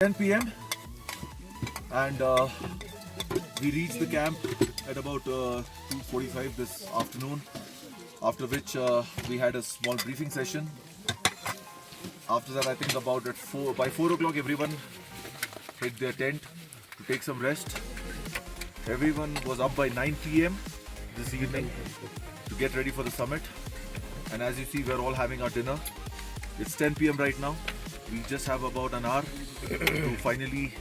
10 p.m. and we reached the camp at about 2:45 this afternoon, after which we had a small briefing session. After that, I think by 4 o'clock everyone hit their tent to take some rest. Everyone was up by 9 p.m. this evening to get ready for the summit, and as you see, we're all having our dinner. It's 10 p.m. right now. We just have about an hour to finally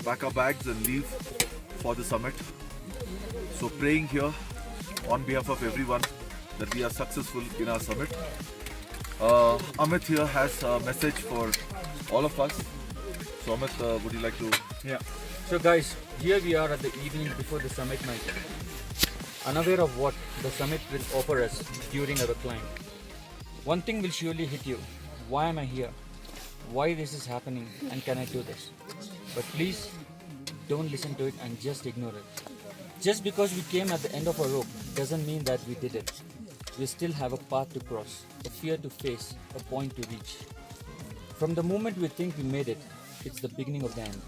pack our bags and leave for the summit. So praying here on behalf of everyone that we are successful in our summit. Amit here has a message for all of us. So Amit, would you like to? Yeah. So guys, here we are at the evening before the summit night. Unaware of what the summit will offer us during our climb. One thing will surely hit you. Why am I here? Why this is happening, and can I do this? But please don't listen to it and just ignore it. Just because we came at the end of a rope doesn't mean that we did it. We still have a path to cross, a fear to face, a point to reach. From the moment we think we made it, it's the beginning of the end.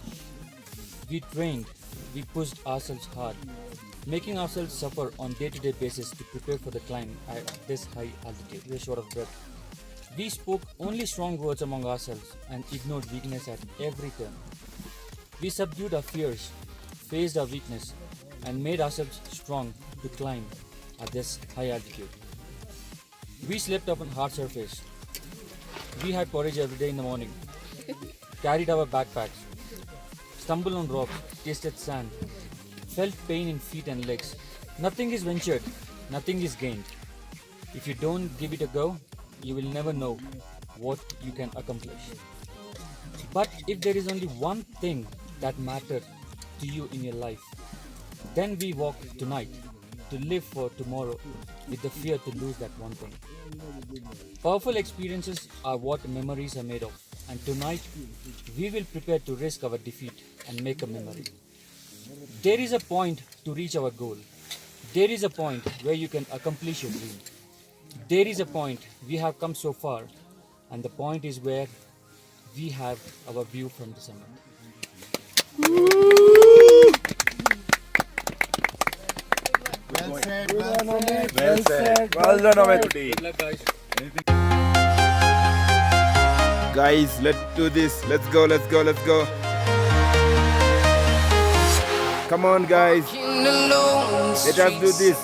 We trained, we pushed ourselves hard, making ourselves suffer on day-to-day basis to prepare for the climb at this high altitude. We're short of breath. We spoke only strong words among ourselves and ignored weakness at every turn. We subdued our fears, faced our weakness, and made ourselves strong to climb at this high altitude. We slept up on hard surface. We had porridge every day in the morning, carried our backpacks, stumbled on rocks, tasted sand, felt pain in feet and legs. Nothing is ventured, nothing is gained. If you don't give it a go, you will never know what you can accomplish. But if there is only one thing that matters to you in your life, then we walk tonight to live for tomorrow with the fear to lose that one thing. Powerful experiences are what memories are made of, and tonight we will prepare to risk our defeat and make a memory. There is a point to reach our goal. There is a point where you can accomplish your dream. There is a point we have come so far, and the point is where we have our view from the summit. Well said, well said. Well said. Well done, Amit. Good luck, guys. Guys, let's do this. Let's go, let's go, let's go. Come on, guys. Let us do this.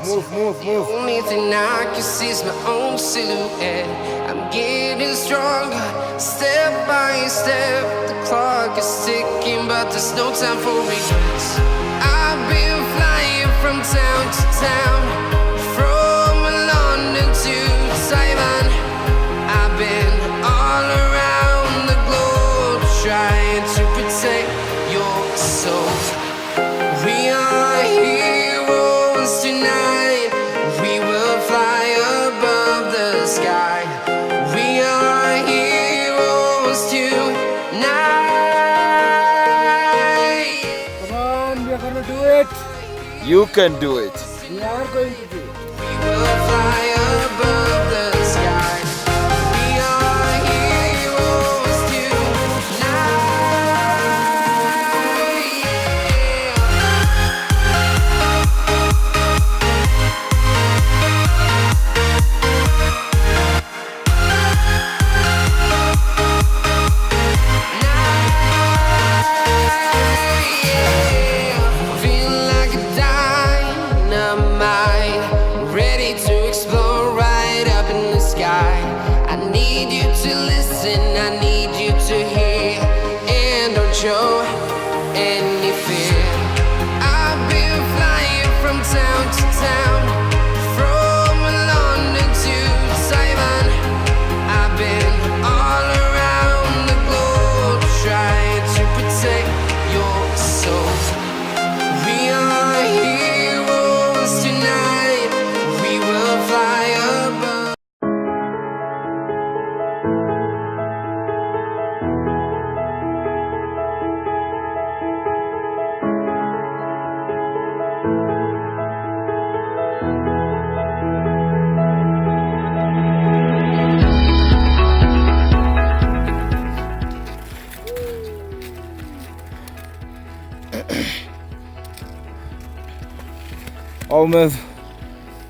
Move. The only thing I can see is my own silhouette. I'm getting stronger, step by step. The clock is ticking, but there's no time for regrets. I've been flying from town to town, from London to Taiwan. I've been all around the globe trying to protect your soul. We are heroes tonight. We will fly above the sky. We are heroes tonight. Come on, we are gonna do it. You can do it. We are going to do it. We will fly above the sky. We are heroes tonight. Feel like a dynamite, ready to explode right up and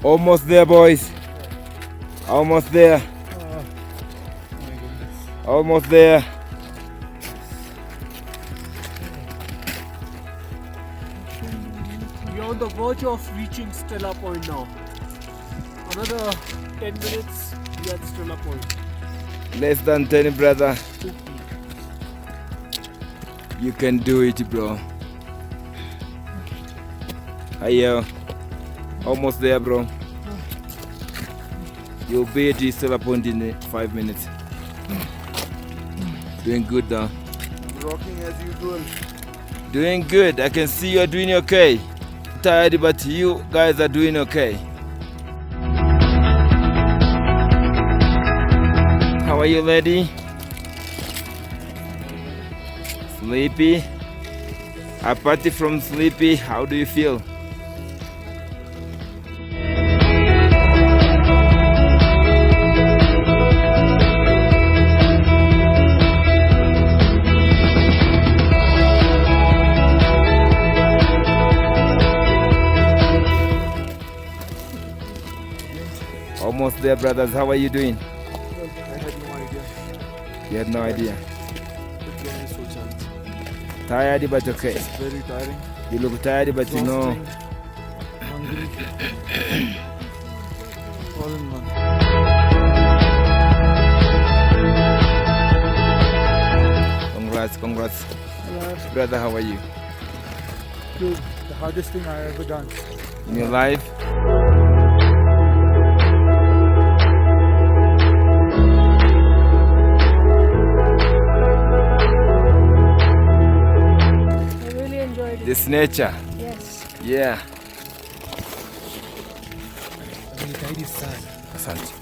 Almost there, boys. Almost there. Almost there. We are on the verge of reaching Stella Point now. Another 10 minutes, we are at Stella Point. Less than 10, brother. You can do it, bro. Hiya. Almost there, bro. You'll be at Stella Point in 5 minutes. Doing good, though. Rocking as usual. Doing good. I can see you're doing okay. Tired, but you guys are doing okay. How are you, lady? Sleepy? Apart from sleepy, how do you feel? Almost there, brothers. How are you doing? I had no idea. You had no idea. The game is so challenging. Tired, but okay. It's very tiring. You look tired, but you know. Exhausting, hungry. All in one. Congrats. Brother, how are you? Dude, the hardest thing I ever done. In your life? I really enjoyed it. This nature. Yes. Yeah. The tide is sad. Asante.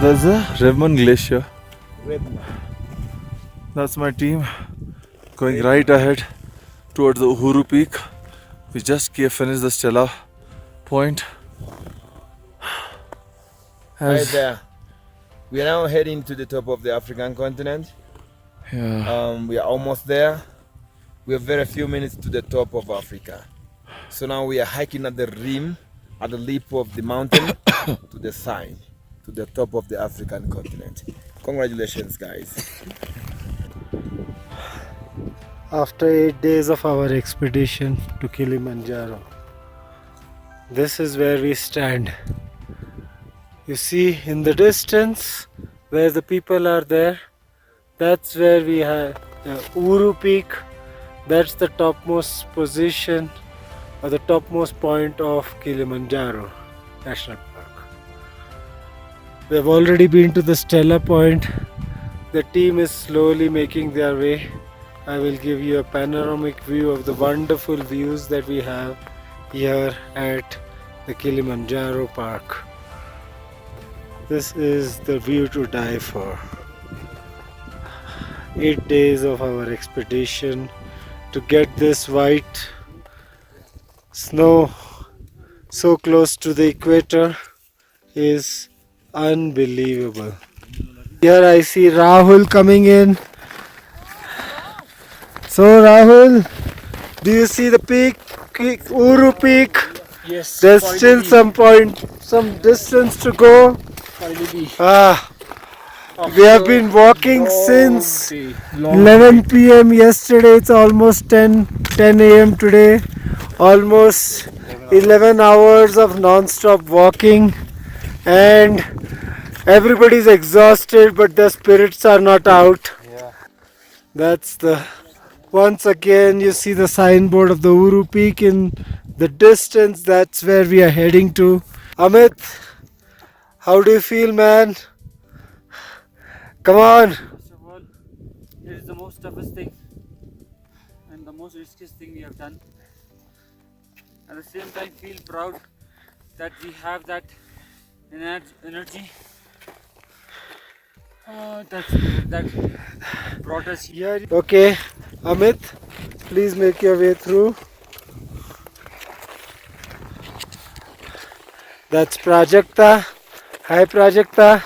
There's a Herment Glacier. That's my team going right ahead towards the Uhuru Peak. We just finished the Stella Point. Right there. We are now heading to the top of the African continent. Yeah. We are almost there. We have very few minutes to the top of Africa. So now we are hiking at the rim, at the lip of the mountain to the side, to the top of the African continent. Congratulations, guys. After 8 days of our expedition to Kilimanjaro, this is where we stand. You see in the distance where the people are there, that's where we have the Uhuru Peak. That's the topmost position or the topmost point of Kilimanjaro National Park. We have already been to the Stella Point. The team is slowly making their way. I will give you a panoramic view of the wonderful views that we have here at the Kilimanjaro Park. This is the view to die for. 8 days of our expedition to get this white snow so close to the equator is unbelievable. Here I see Rahul coming in. So Rahul, do you see the peak, Uru Peak? Yes. There's still some distance to go. We have been walking since 11 p.m. yesterday. It's almost 10 a.m. today. Almost 11 hours of non-stop walking, and everybody's exhausted, but their spirits are not out. That's the once again you see the signboard of the Uru Peak in the distance. That's where we are heading to. Amit, how do you feel, man? Come on. First of all, it is the most toughest thing and the most riskiest thing we have done. At the same time, feel proud that we have that energy that brought us here. Okay, Amit, please make your way through. That's Prajakta. Hi, Prajakta.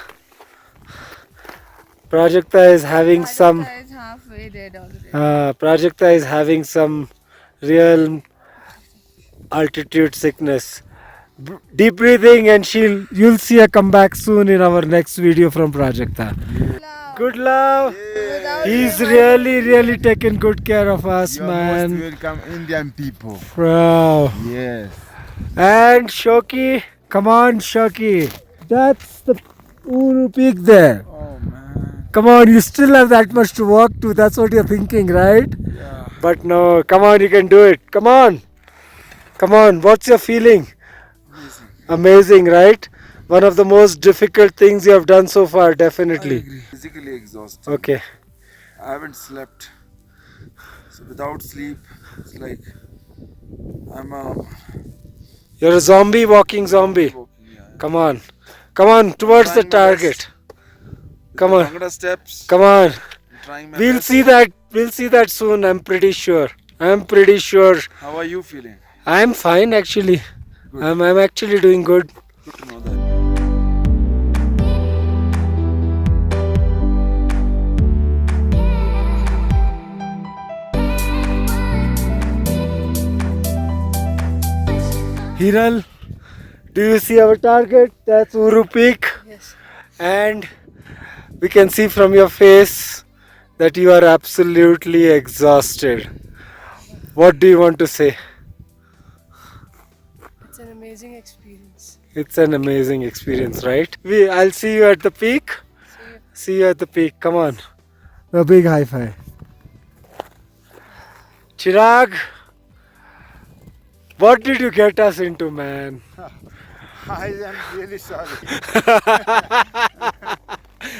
Prajakta is having some. Is halfway dead already. Prajakta is having some real altitude sickness. Deep breathing, and you'll see her come back soon in our next video from Prajakta. Good love. He's really taken good care of us, You're man. most welcome, Indian people. Wow. Yes. And Shoki, come on, Shoki. That's the Uru Peak there. Oh man. Come on, you still have that much to walk to. That's what you're thinking, right? Yeah. But no, come on, you can do it. Come on. Come on, what's your feeling? Amazing, right? One of the most difficult things you have done so far, definitely. Physically exhausted. Okay. I haven't slept. So without sleep, it's like You're a zombie, walking zombie. walking. Yeah. Come on. Come on, towards the Trying my best. target. Come on. Bangla steps. Come on. I'm trying my We'll best. see that. We'll see that soon, I'm pretty sure. I'm pretty sure. How are you feeling? I'm fine, actually. Good. I'm actually doing good. Good to know that. Hiral, do you see our target? That's Uru Peak. Yes. And we can see from your face that you are absolutely exhausted. What do you want to say? It's an amazing experience. It's an amazing experience, right? I'll see you at the peak. See you at the peak. Come on. A big high five. Chirag, what did you get us into, man? I am really sorry.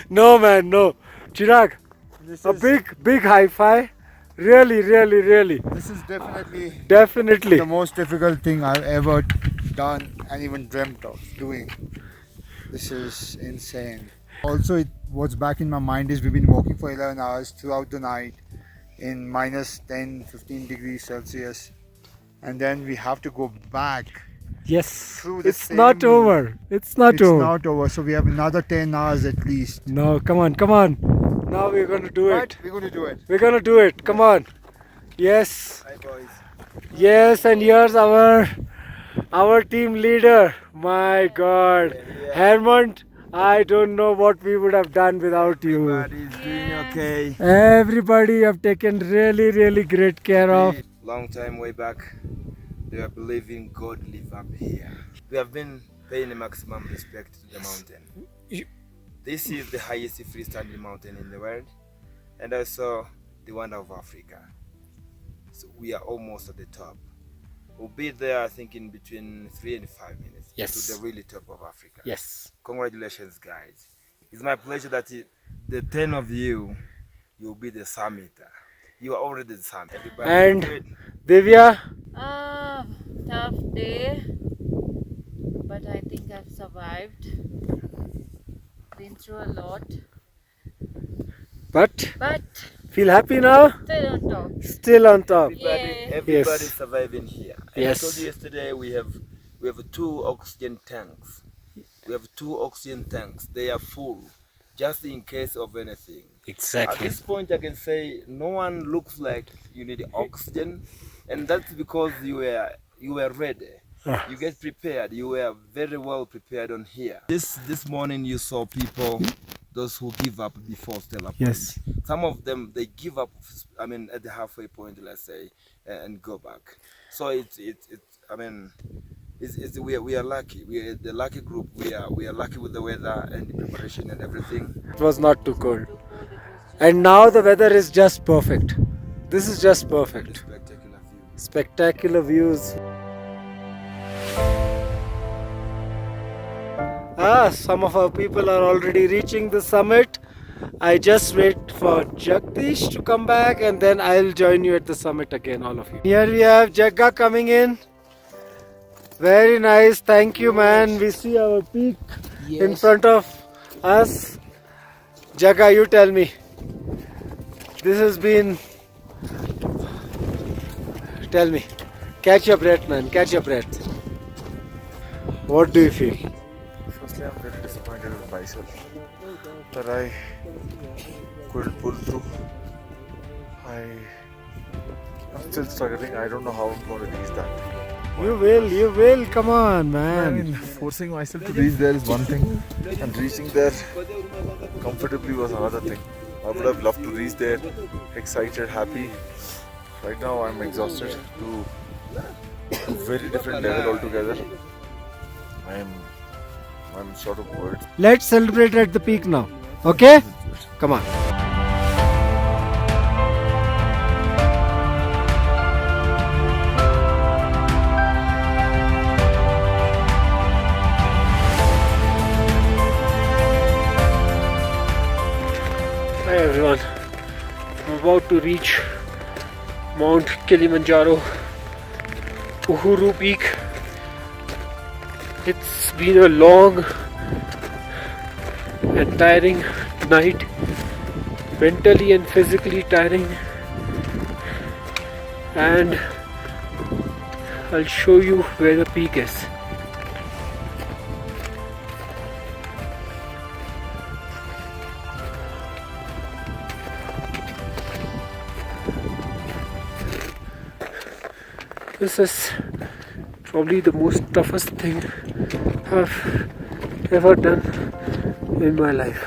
No, man, no. Chirag, a big high five. Really. This is definitely Definitely. the most difficult thing I've ever done and even dreamt of doing. This is insane. Also, what's back in my mind is we've been walking for 11 hours throughout the night in minus 10-15 degrees Celsius, and then we have to go back. Yes. Through the It's not same- over. It's not It's over. not over, so we have another 10 hours at least. No, come on. Now we're going to do But it. we're going to do it. We're going to do it. Come on. Yes. Hi boys. Yes, and here's our team leader. My God. Herment, I don't know what we would have done without you. Everybody's doing okay. Everybody have taken really great care of. Long time way back, they were believing God live up here. We have been paying the maximum respect to the mountain. This is the highest freestanding mountain in the world, and also the wonder of Africa. So we are almost at the top. We'll be there, I think, in between 3 and 5 minutes. Yes. To the really top of Africa. Yes. Congratulations, guys. It's my pleasure that the 10 of you, you'll be the summit. You are already the summit. Everybody And good? Divya, Tough day, but I think I've survived. Been through a lot, but but Feel happy now? Still on top. Still on top. Everybody Yes. surviving here. And Yes. I told you yesterday we have 2 oxygen tanks. We have 2 oxygen tanks. They are full, just in case of anything. At Exactly. this point, I can say no one looks like you need oxygen, and that's because you were ready. Ah. You get prepared. You were very well prepared on here. This morning you saw people, those who give up before stellar point. Yes. Some of them they give up. I mean, at the halfway point, let's say, and go back. So it's I mean. We are lucky. We are the lucky group. We are lucky with the weather and the preparation and everything. It was not too cold. And now the weather is just perfect. This is just perfect. Spectacular view. Spectacular views. Some of our people are already reaching the summit. I just wait for Jagdish to come back and then I'll join you at the summit again, all of you. Here we have Jagga coming in. Very nice. Thank you, man. We see our peak in front of us. Jagga, you tell me. This has been... Tell me. Catch your breath, man. Catch your breath. What do you feel? Firstly, I'm very disappointed with myself that I couldn't pull through. I'm still struggling. I don't know how I'm going to reach that. You will. Come on, I man. mean, forcing myself to reach there is one thing, and reaching there comfortably was another thing. I would have loved to reach there, excited, happy. Right now, I'm exhausted to a very different level altogether. I'm short of words. Let's celebrate at the peak now. Okay? Come on. Hi everyone. I'm about to reach Mount Kilimanjaro, Uhuru Peak. It's been a long and tiring night, mentally and physically tiring, and I'll show you where the peak is. This is probably the most toughest thing I've ever done in my life.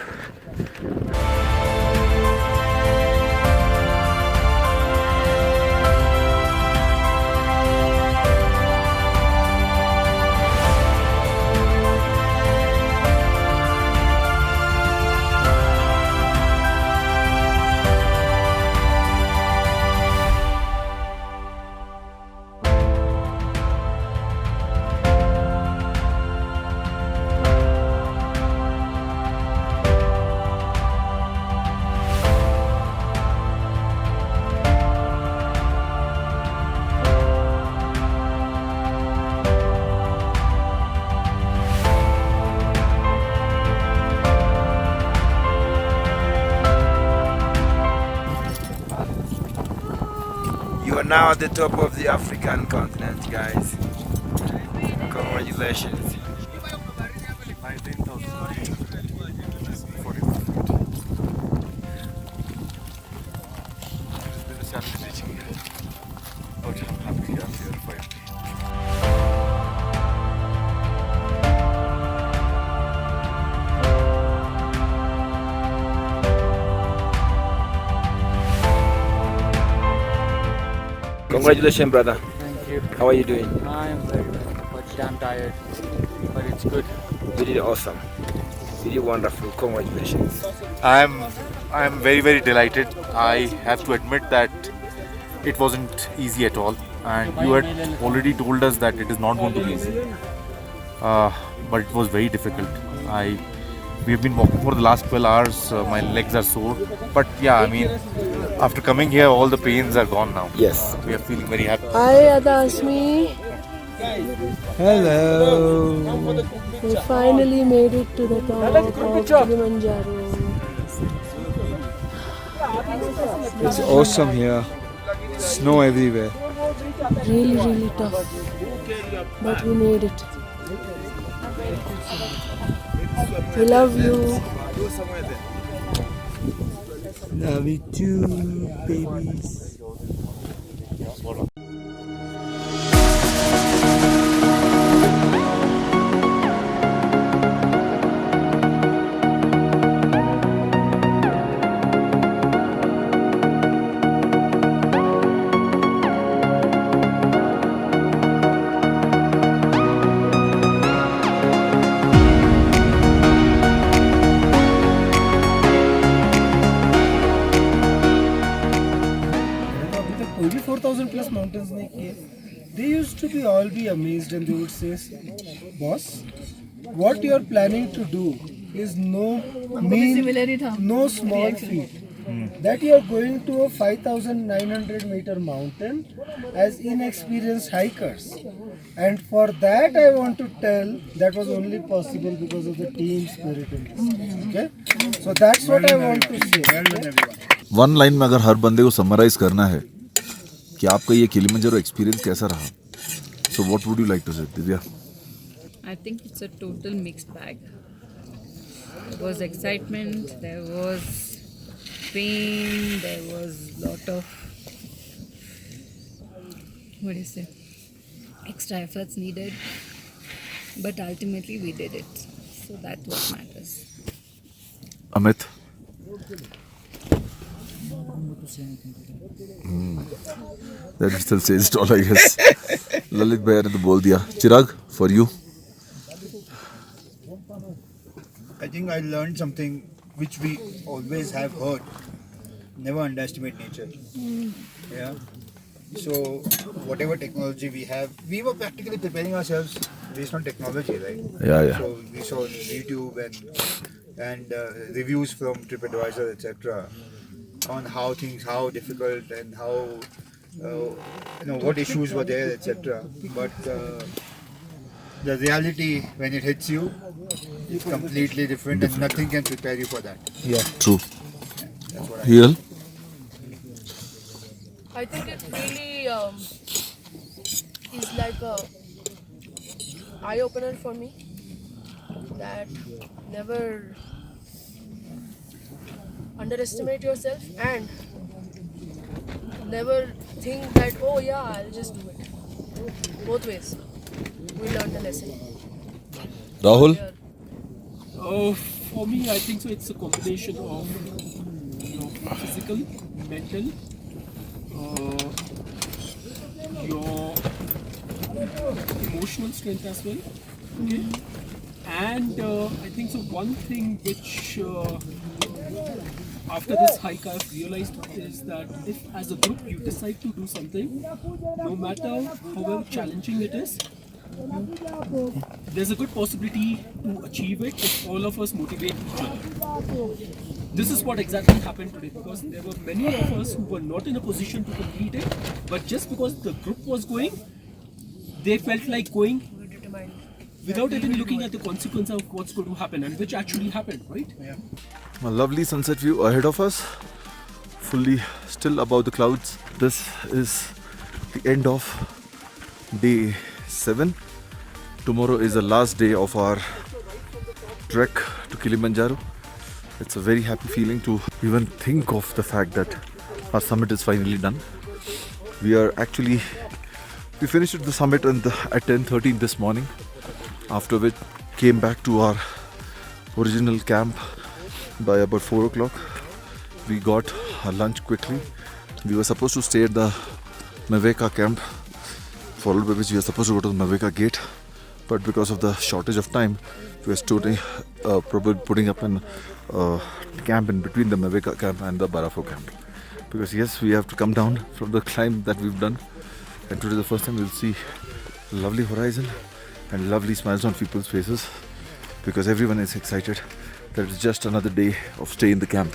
You are now at the top of the African continent, guys. Congratulations. 19,045 feet. It's been a challenge reaching here. But I'm happy I'm here finally. Congratulations, brother. Thank you. How are you doing? I am very well, but damn tired. But it's good. You did awesome. You did wonderful. Congratulations. I'm very, very delighted. I have to admit that it wasn't easy at all, and you had already told us that it is not going to be easy. But it was very difficult. We have been walking for the last 12 hours. My legs are sore, but yeah, I mean, after coming here, all the pains are gone now. Yes. We are feeling very happy. Hi Adasmi. Hello. We finally made it to the top of Kilimanjaro. It's awesome here. Snow everywhere. Really, really tough. But we made it. We love you. Love you too, babies. कोई भी 4000 plus mountains नहीं किए. They used to be amazed and they would say, boss, what you are planning to do is no small feat. That you are going to a 5,900 meter mountain as inexperienced hikers. And for that I want to tell that was only possible because of the team spirit in this. Okay? So that's what I want to say. One line में अगर हर बंदे को summarise करना है कि आपका ये Kilimanjaro experience कैसा रहा, so what would you like to say, Divya? I think it's a total mixed bag. There was excitement, there was pain, there was lot of, what do you say, extra efforts needed. But ultimately we did it. So that's what matters. Amit, that still says it all, I guess. Lalit भैया ने तो बोल दिया. चिराग, for you? I think I learned something which we always have heard. Never underestimate nature. Yeah. So whatever technology we have, we were practically preparing ourselves based on technology, right? Yeah. So we saw on YouTube and reviews from TripAdvisor, etc. on how difficult and how what issues were there, etc. But the reality when it hits you is completely different, and nothing can prepare you for that. Yeah. True. That's what Here? I think it really is like a eye opener for me, that never underestimate yourself and never think that, oh yeah, I'll just do it. Both ways. We learned a lesson. Rahul? For me, I think so. It's a combination of physical, mental, your emotional strength as well. Okay, and I think so. One thing which after this hike I've realized is that if as a group you decide to do something, no matter however challenging it is, there's a good possibility to achieve it if all of us motivate each other. This is what exactly happened today, because there were many of us who were not in a position to complete it, but just because the group was going, they felt like going without even looking at the consequence of what's going to happen, and which actually happened, right? Yeah. A lovely sunset view ahead of us, fully still above the clouds. This is the end of day 7. Tomorrow is the last day of our trek to Kilimanjaro. It's a very happy feeling to even think of the fact that our summit is finally done. We finished the summit at 10:13 this morning, after which came back to our original camp by about 4 o'clock. We got our lunch quickly. We were supposed to stay at the Maveka camp, followed by which we were supposed to go to the Maveka gate, but because of the shortage of time, we were probably putting up an camp in between the Maveka camp and the Barafo camp, because yes, we have to come down from the climb that we've done, and today the first time we'll see lovely horizon and lovely smiles on people's faces, because everyone is excited that it's just another day of stay in the camp.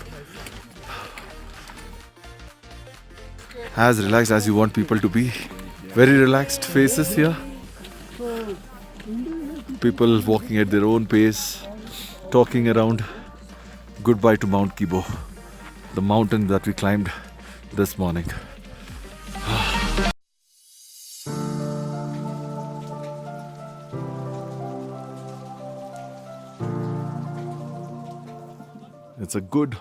As relaxed as you want people to be. Very relaxed faces here. People walking at their own pace, talking around. Goodbye to Mount Kibo. the mountain that we climbed this morning. It's a good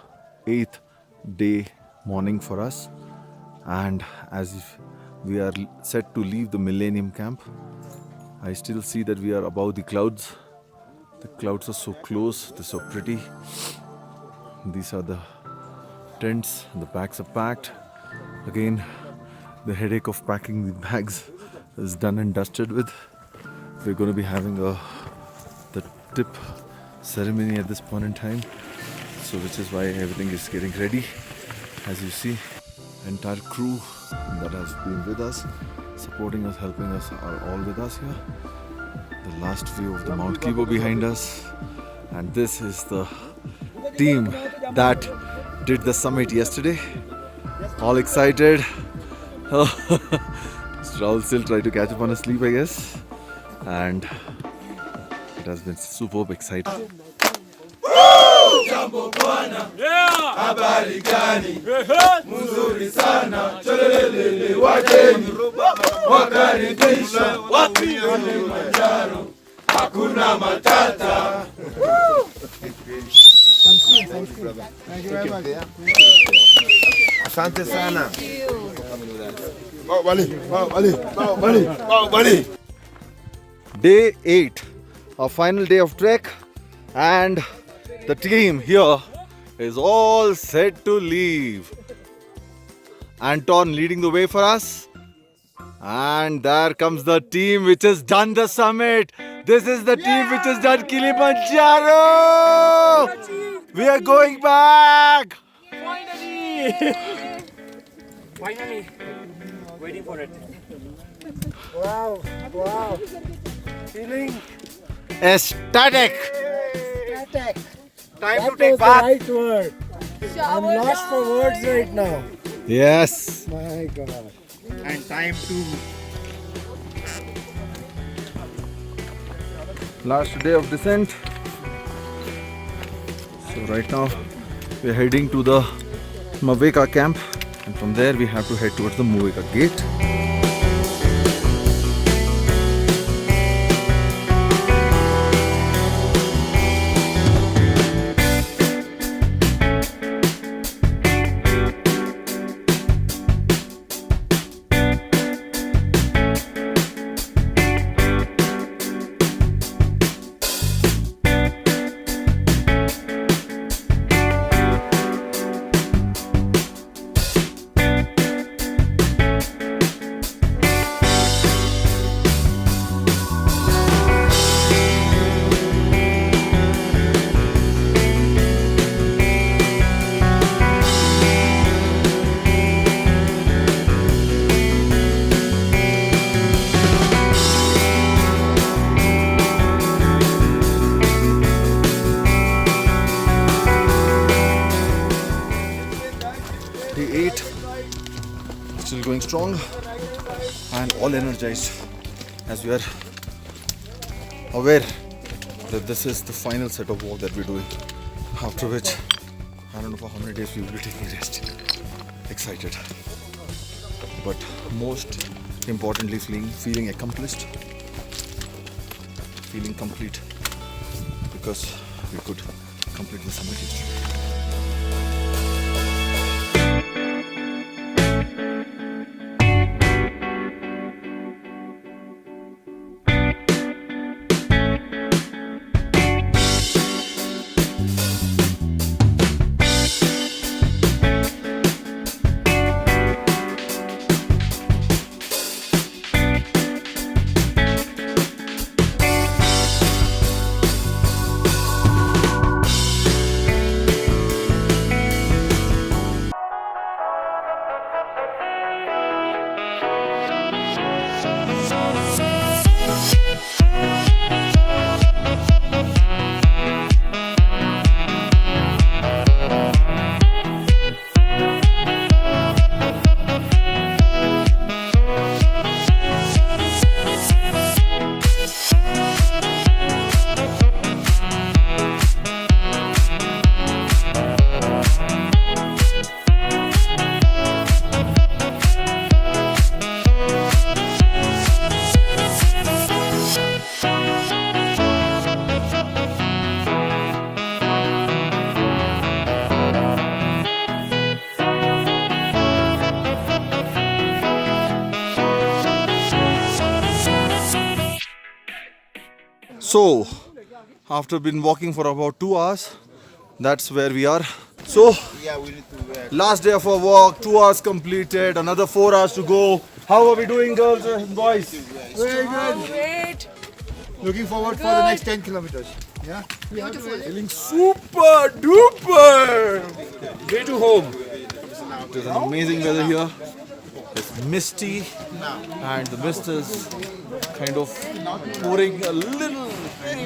8th day morning for us, and as if we are set to leave the Millennium Camp, I still see that we are above the clouds. The clouds are so close, they're so pretty. These are the tents, the bags are packed. Again, the headache of packing the bags is done and dusted with. We're going to be having the tip ceremony at this point in time, so which is why everything is getting ready. As you see, entire crew that has been with us, supporting us, helping us, are all with us here. The last view of the Mount Kibo behind us, and this is the team that did the summit yesterday. All excited. Rahul still trying to catch up on his sleep, I guess, and it has been superb exciting. Jambo bwana, habari gani? Mzuri sana, cholelele wageni wakaribisha wapi Kilimanjaro, hakuna matata. Thank you very much. Asante sana. Day 8, our final day of trek, and the team here is all set to leave. Anton leading the way for us, and there comes the team which has done the summit. This is the team which has done Kilimanjaro. We are going back. Finally, waiting for it. Wow, wow. Feeling Ecstatic. Time to take bath. Right word. I'm lost for words right now. Yes. My God. And time to Last day of descent. So right now we're heading to the Maveka camp, and from there we have to head towards the Maveka gate. Day 8, still going strong and all energized, as we are aware that this is the final set of work that we're doing, after which I don't know for how many days we will be taking rest. Excited, but most importantly feeling accomplished, feeling complete, because we could complete the summit yesterday. So, after been walking for about 2 hours, that's where we are. So, last day of our walk, 2 hours completed, another 4 hours to go. How are we doing, girls and boys? Very good. Great. Looking forward for the next 10 kilometers. Yeah. Feeling super duper. Way to home. It is an amazing weather here. It's misty and the mist is kind of pouring a little,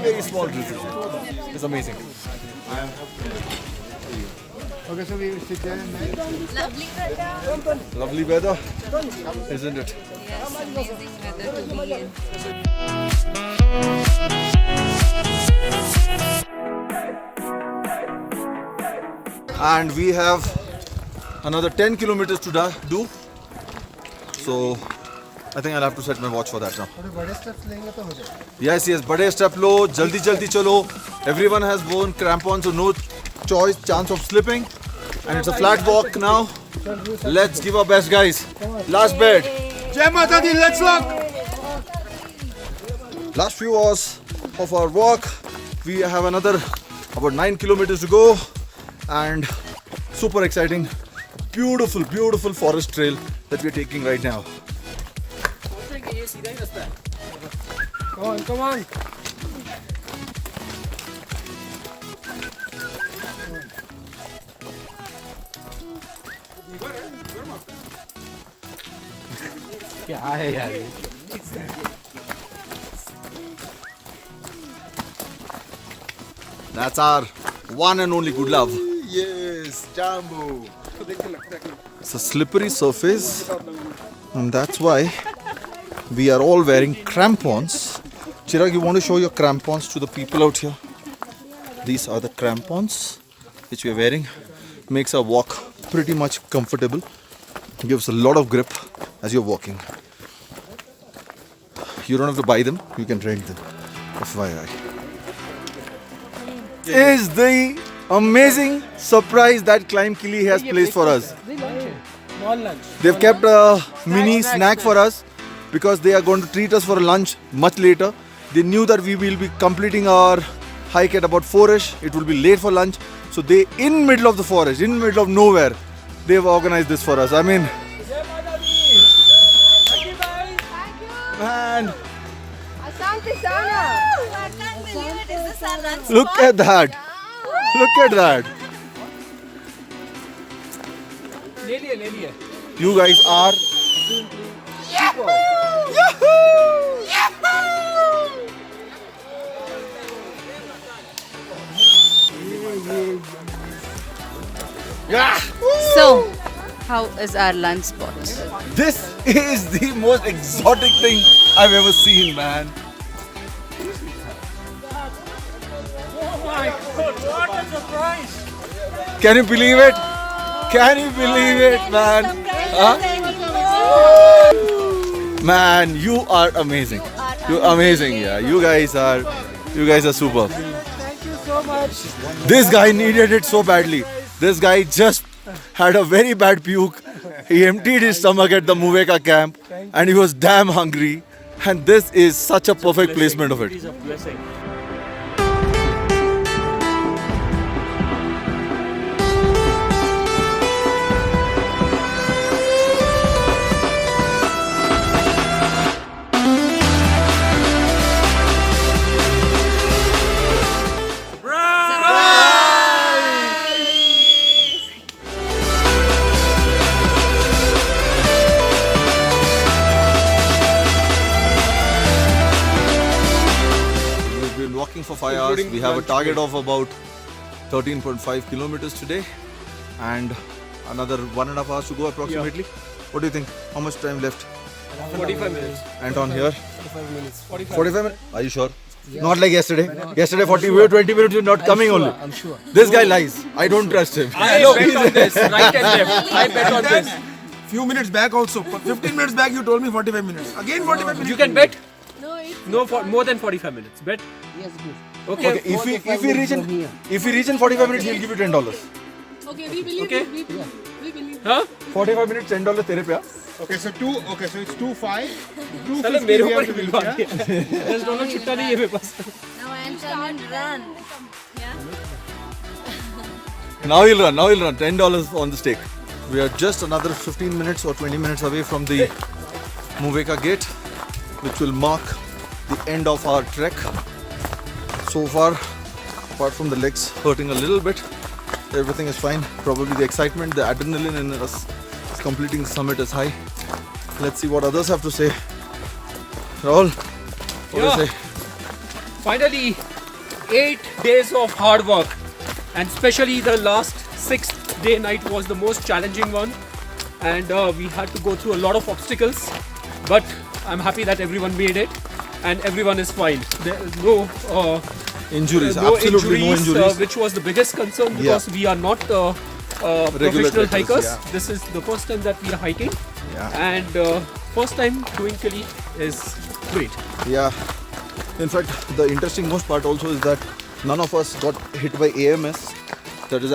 very small drizzle. It's amazing. Okay, so we will sit there and then. Lovely weather. Lovely weather, isn't it? Yes, amazing weather to be in. And we have another 10 kilometers to do. So I think I'll have to set my watch for that now. Yes, bade step lo, jaldi chalo. Everyone has worn crampons, so no chance of slipping. And it's a flat walk now. Let's give our best, guys. Last bed. Jai Mata Di, let's rock! Last few hours of our walk. We have another about 9 kilometers to go. And super exciting, beautiful forest trail that we're taking right now. Come on. That's our one and only good love. Yes, Jambu. It's a slippery surface, and that's why we are all wearing crampons. Chirag, you want to show your crampons to the people out here? These are the crampons which we are wearing. Makes our walk pretty much comfortable. Gives a lot of grip as you're walking. You don't have to buy them, you can rent them. FYI. Is the amazing surprise that Climb Kili has placed for us. They've kept a mini snack for us because they are going to treat us for lunch much later. They knew that we will be completing our hike at about 4ish. It will be late for lunch. So they, in middle of the forest, in middle of nowhere, they've organized this for us. I mean, man, look at that. Look at that. You guys are So, how is our lunch spot? This is the most exotic thing I've ever seen, man. What a surprise! Can you believe it? Can you believe it, man? Huh? Man, you are amazing. You're amazing, yeah. You guys are super. Thank you so much. This guy needed it so badly. This guy just had a very bad puke. He emptied his stomach at the Muveka camp and he was damn hungry. And this is such a perfect placement of it. It is a blessing. For 5 hours. We have a target of about 13.5 kilometers today and another 1.5 hours to go approximately. What do you think? How much time left? 45 minutes. Anton here? 45 minutes. 45 minutes? Are you sure? Not like yesterday. Yesterday 20 minutes you're not coming only. I'm sure. This guy lies. I don't trust him. I bet on this. Right and left. I bet on this. Few minutes back also, 15 minutes back you told me 45 minutes. Again 45 minutes. You can bet? No, it's No, for more than 45 minutes. Bet? yes, good. Okay. If we reach in 45 minutes, he'll give you $10. Okay, we believe Okay. it. We believe. Huh? 45 minutes, $10 तेरे पे. Okay, so it's 2-5. साले 250 मेरे we have ऊपर to bill reach, मार yeah? दिया $10 छुट्टा नहीं है मेरे पास Now I'm run. Yeah. Now he'll run. $10 on the stake. We are just another 15 minutes or 20 minutes away from the Muveka gate, which will mark the end of our trek. So far, apart from the legs hurting a little bit, everything is fine. Probably the excitement, the adrenaline in us completing the summit is high. Let's see what others have to say. Rahul, what do you Yeah. say? Finally, 8 days of hard work, and especially the last 6th day night was the most challenging one, and we had to go through a lot of obstacles, but I'm happy that everyone made it and everyone is fine. There is no Injuries, no absolutely no injuries. which was the biggest concern because we are not professional trekkers, hikers. yeah. This is the first time that we are hiking, Yeah. and first time doing Kili is great. Yeah. In fact, the interesting most part also is that none of us got hit by AMS, that is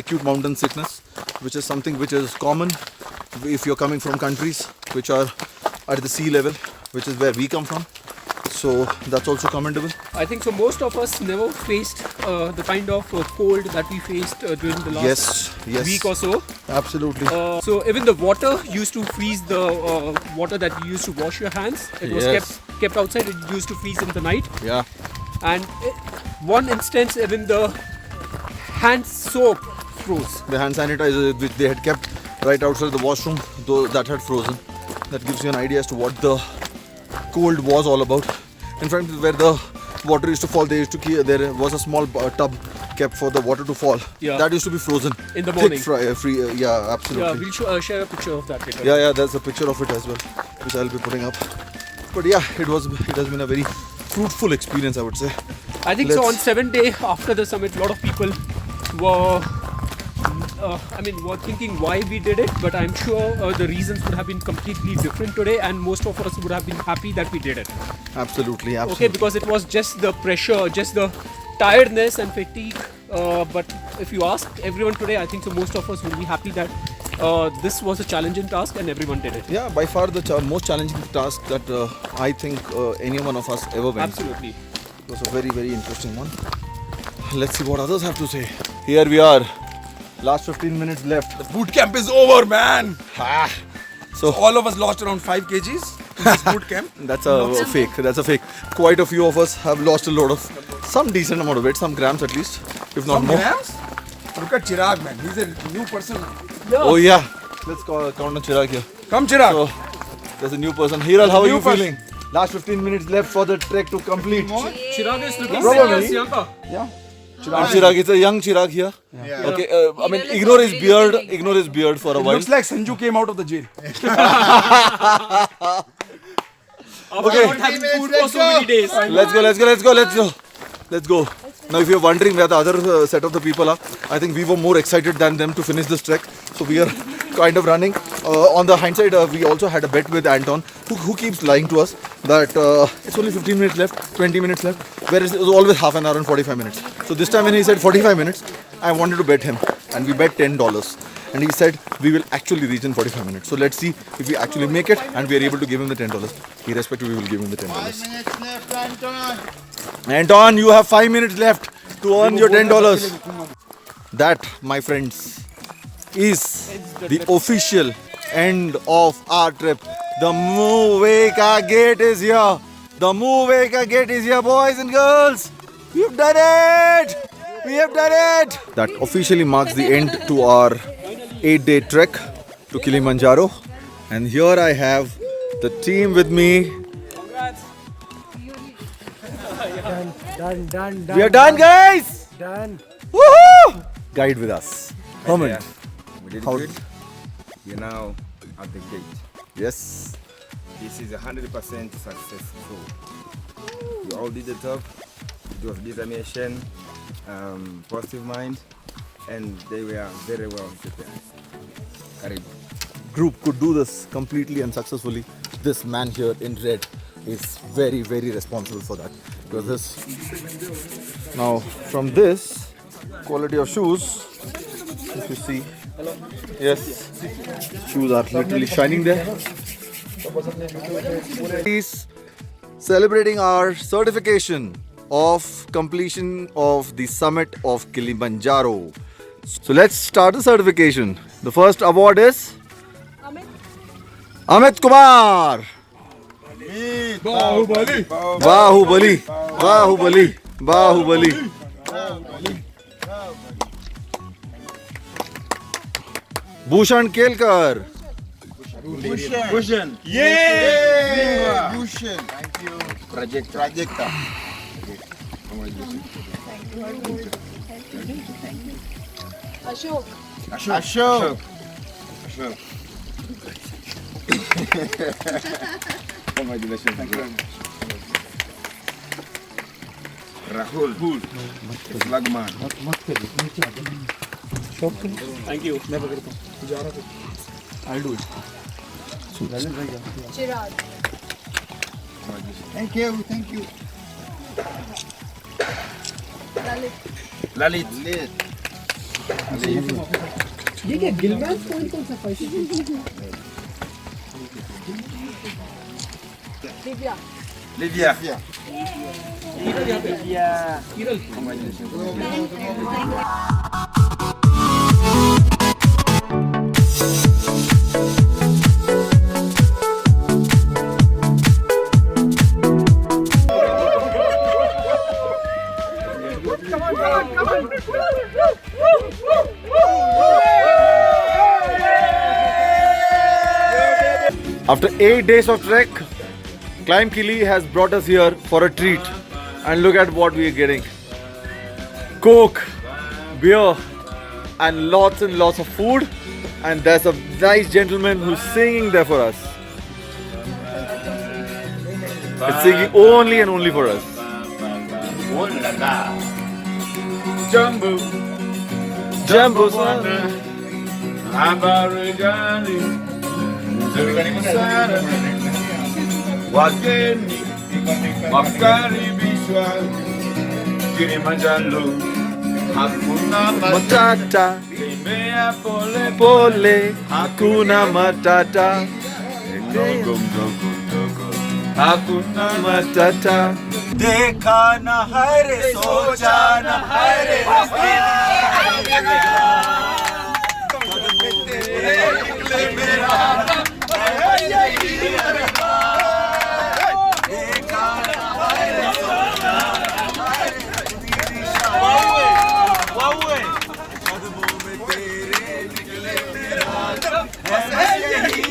acute mountain sickness, which is something which is common if you're coming from countries which are at the sea level, which is where we come from. So that's also commendable. I think so. Most of us never faced the kind of cold that we faced during the last Yes. week or so. Absolutely. So even the water used to freeze, the water that you used to wash your hands. It was Yes. kept outside. It used to freeze in the night. Yeah. And one instance, even the hand soap froze. The hand sanitizer which they had kept right outside the washroom, though that had frozen. That gives you an idea as to what the cold was all about. In fact, where the water used to fall, there was a small tub kept for the water to fall. Yeah. That used to be frozen. In the Thick morning. Yeah, absolutely. Yeah, we'll share a picture of that later. Yeah, there's a picture of it as well, which I'll be putting up. But yeah, it has been a very fruitful experience, I would say. I think so. On 7th day after the summit, a lot of people were, were thinking why we did it. But I'm sure the reasons would have been completely different today, and most of us would have been happy that we did it. Absolutely. Okay, because it was just the pressure, just the tiredness and fatigue. But if you ask everyone today, I think so most of us will be happy that this was a challenging task and everyone did it. Yeah, by far the most challenging task that I think any one of us ever went. Absolutely. It was a very, very interesting one. Let's see what others have to say. Here we are. Last 15 minutes left. The boot camp is over, man. So All of us lost around 5 kgs in this boot camp. that's a fake. That's a fake. Quite a few of us have lost a lot of, some decent amount of weight, some grams at least, if not Some more. grams? Look at Chirag, man. He's a new person. Oh yeah. Let's count on Chirag here. Come, Chirag. So there's a new person. Hiral, how are New you person. feeling? Last 15 minutes left for the trek to complete. Chirag is looking Probably. serious, Yanka. And Chirag, it's a young Chirag here. Yeah. Okay, I mean, ignore his beard. Ignore his beard for a while. Looks like Sanju came out of the jail. After not having food for so many days. Let's go. Now, if you're wondering where the other set of the people are, I think we were more excited than them to finish this trek. So we are kind of running. On the hindsight, we also had a bet with Anton, who keeps lying to us that it's only 15 minutes left, 20 minutes left, whereas it was always half an hour and 45 minutes. So this time when he said 45 minutes, I wanted to bet him, and we bet $10. And he said we will actually reach in 45 minutes. So let's see if we actually make it and we are able to give him the $10. Irrespective, we will give him the $10. 5 minutes left, Anton. Anton, you have 5 minutes left to earn your $10. That, my friends, is the official end of our trip. The Muveka gate is here. The Muveka gate is here, boys and girls. We've done it. We have done it. That officially marks the end to our 8-day trek to Kilimanjaro. And here I have the team with me. Done. We are done, guys. Done. Woohoo! Guide with us. Herment. We did How- good. We're now at the gate. Yes. This is 100% successful. We all did the top. It was determination, positive mind, and they were very well prepared. Karibu. Group could do this completely and successfully. This man here in red is very, very responsible for that. Because this, now from this quality of shoes, if you see, yes, Shoes are literally shining there. Is celebrating our certification of completion of the summit of Kilimanjaro. So let's start the certification. The first award is Amit Kumar. Bahubali. Bahubali. Bahubali. Bahubali. Bhushan Kelkar. Bhushan. Yeah! Bhushan. Thank you. Projecta. Ashok. Ashok. Congratulations. Thank you very much. Rahul. Slugman. Thank you. I'll do it. Chirag. Thank you. Lalit. Lalit. Divya. Livia. After 8 days of trek, Climb Kili has brought us here for a treat. And look at what we are getting. Coke, beer, and lots of food. And there's a nice gentleman who's singing there for us. It's singing only and only for us. Jumbo. Jumbo Wageni wakaribishwa Kilimanjaro, hakuna matata, tembea pole pole, hakuna matata, mdogo mdogo, hakuna matata. देखा न हरे सोचा न हरे निकले मेरा देखा न हरे सोचा कदमों में तेरे निकले मेरा यही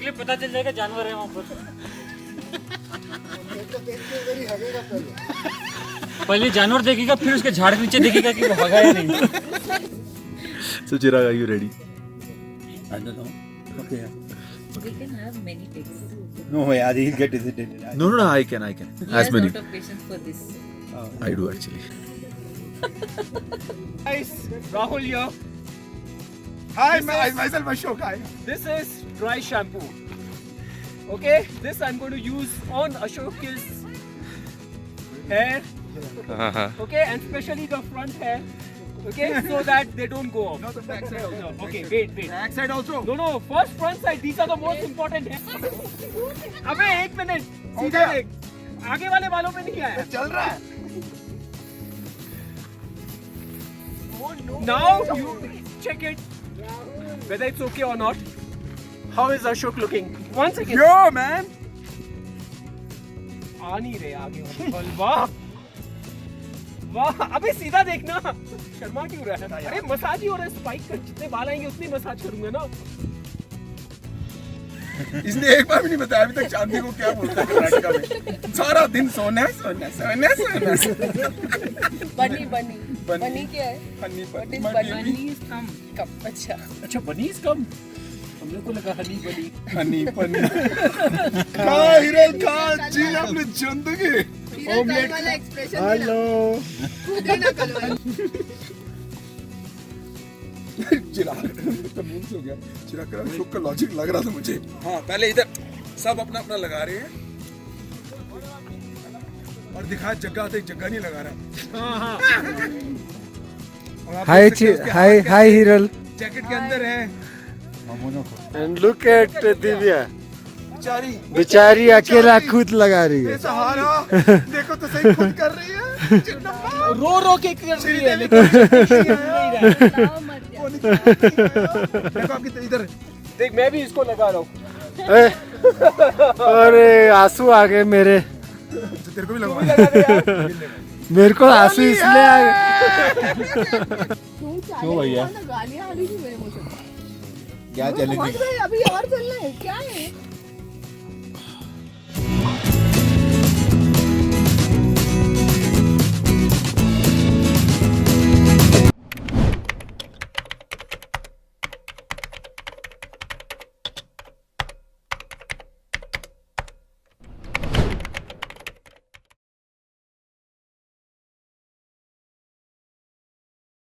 ऑटोमेटिकली पता चल जाएगा जानवर है वहाँ पर। पहले जानवर देखेगा फिर उसके झाड़ के नीचे देखेगा कि वो भगा या नहीं। So Chirag, are you ready? I don't know. Okay. We can have many takes. No way, he'll get irritated. No, I can. He As has many. lot of patience for this. I do actually. Guys, Rahul here. Hi, myself Ashok. Hi. This is dry shampoo. Okay, this I'm going to use on Ashok's hair. Okay, and especially the front hair. Okay, so that they don't go off. Not the back side also. Okay, wait. Back side also. No, first front side. These are the most important hair. अबे एक minute, सीधा देख. आगे वाले बालों पे नहीं आया. चल रहा है. Now you check it whether it's okay or not. How is Ashok looking? One second. Yo, man. आ नहीं रहे आगे वाले बाल. वाह वाह, अबे सीधा देखना. शर्मा क्यों रहा है? अरे मसाज ही हो रहा है. स्पाइक कर जितने बाल आएंगे उतनी मसाज करूंगा ना. इसने एक बार भी नहीं बताया अभी तक चांदी को क्या बोलता है कर्नाटका में. सारा दिन सोना. बनी क्या है? Honey, What is bunny? bunny is come. अच्छा. अच्छा बनी इज कम. हम लोग को लगा हनी बनी. Honey, bunny. कहाँ हिरल कहाँ जी आपने जिंदगी. Omelette वाला expression हेलो चिराग कन्विंस हो गया. चिराग का अशोक का लॉजिक लग रहा था मुझे. हाँ पहले इधर सब अपना अपना लगा रहे हैं और दिखाया जगह तो जगह नहीं लगा रहा. हाय हिरल जैकेट के अंदर है एंड लुक एट दिव्या बेचारी. बेचारी अकेला खुद लगा रही है. सहारा देखो तो सही खुद कर रही है. रो के कर रही है लेकिन देखो आपकी इधर. देख मैं भी इसको लगा रहा हूँ. अरे आंसू आ गए मेरे. तेरे को भी लगवा. मेरे को आंसू इसलिए आ गए. क्यों भैया? गालियाँ आ रही थी मेरे मुंह से. क्या चलेगी? अभी और चलना है क्या है?